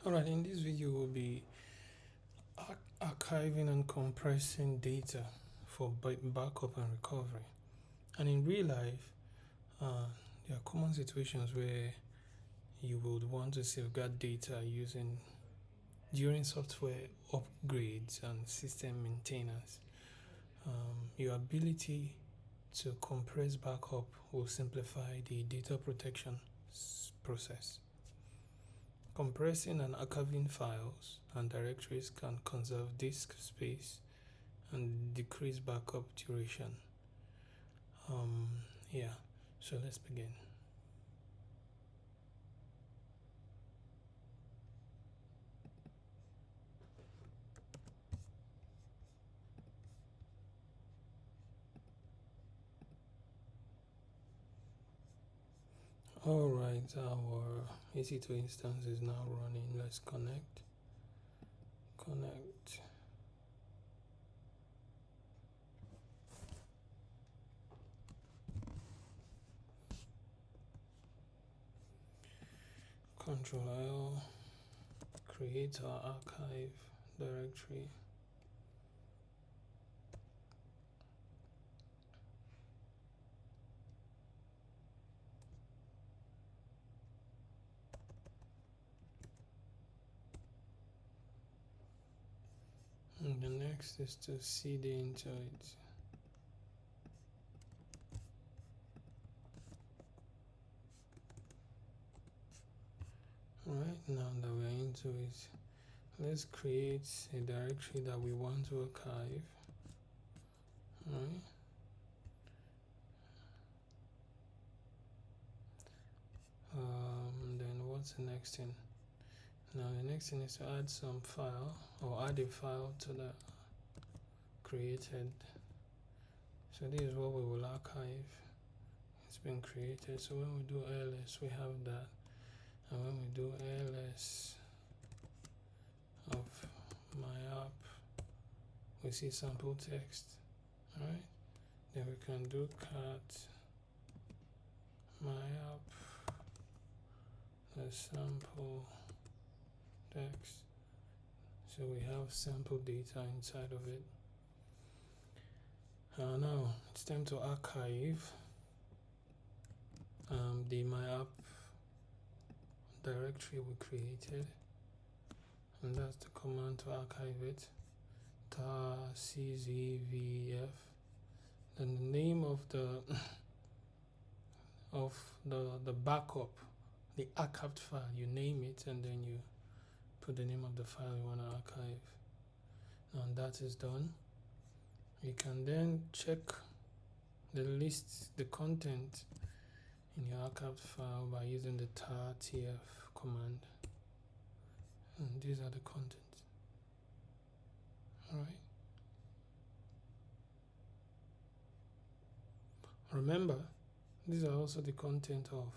Alright, in this video we'll be archiving and compressing data for backup and recovery. And in real life, there are common situations where you would want to safeguard data during software upgrades and system maintenance. Your ability to compress backup will simplify the data protection process. Compressing and archiving files and directories can conserve disk space and decrease backup duration. So let's begin. Alright, our EC2 instance is now running. Let's connect. Control L, create our archive directory. And the next is to cd into it. Right, now that we're into it, let's create a directory that we want to archive. Right. Then what's the next thing? Now the next thing is to add some file or add a file to the created. So this is what we will archive. It's been created. So when we do ls, we have that. And when we do ls of my app, we see sample text. Alright. Then we can do cat my app, the sample text. So we have sample data inside of it. Now it's time to archive the my app directory we created, and that's the command to archive it, tar czvf. Then the name of the backup, the archived file, you name it, and then you put the name of the file you want to archive. Now that is done, you can then check the content in your archived file by using the tar tf command. And these are the contents. Alright. Remember, these are also the content of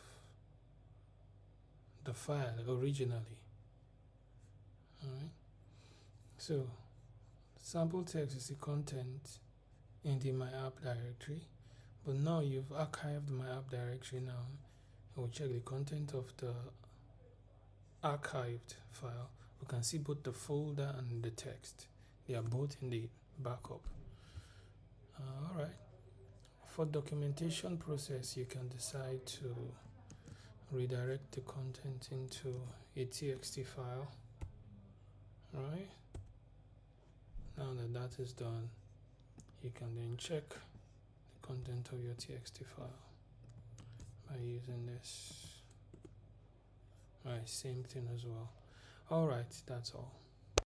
the file originally. Alright. So sample text is the content in the my app directory, but now you've archived my app directory. Now we'll check the content of the archived file. We can see both the folder and the text. They are both in the backup. Alright. For documentation process, you can decide to redirect the content into a txt file. Right. Now that is done, you can then check the content of your txt file by using this. Alright, same thing as well. Alright, that's all.